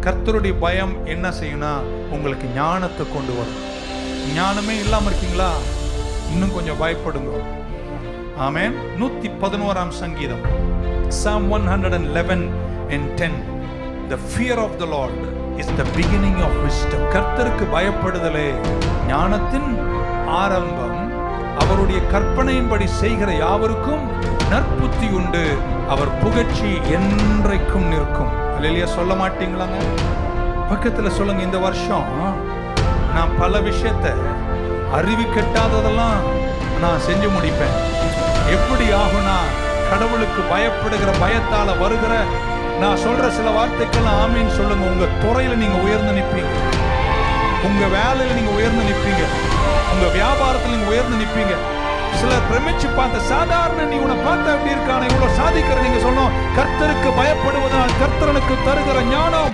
கர்த்தருடைய பயம் என்ன செய்யும்னா உங்களுக்கு ஞானத்தை கொண்டு வரும். ஞானமே இல்லாம இருக்கீங்களா? இன்னும் கொஞ்சம் பயப்படுங்க. ஆமென். 111ஆம் சங்கீதம், Psalm 111:10. The fear of the Lord is the beginning of wisdom. கர்த்தருக்கு பயப்படுதலே ஞானத்தின் ஆரம்பம். அவருடைய கற்பனையின்படி செய்கிற யாவருக்கும் நற்புத்தி உண்டு. அவர் புகழ்ச்சி என்றைக்கும் நிற்கும். அல்லேலூயா சொல்ல மாட்டீங்களாங்க? பக்கத்துல சொல்லுங்க, இந்த வருஷம் நான் பல விஷயத்தை அறிவு கெட்டாததெல்லாம் நான் செஞ்சு முடிப்பேன். எப்படி ஆகும்னா, கடவுளுக்கு பயப்படுகிற பயத்தால வருகிற நான் சொல்ற சில வார்த்தைக்கெல்லாம் ஆமீன் சொல்லுங்க. உங்க துறையில நீங்க உயர்ந்து நிற்பீங்க, உங்க வேலையில நீங்க உயர்ந்து நிற்பீங்க, உங்க வியாபாரத்தில் நீங்க உயர்ந்து நிற்பீங்க. சிலர் பிரமிச்சு பார்த்த சாதாரண நீ உன்னை பார்த்த எப்படி இருக்கான இவ்வளவு சாதிக்கிற நீங்க சொல்லணும். கர்த்தருக்கு பயப்படுவதால் கர்த்தரனுக்கு தருகிற ஞானம்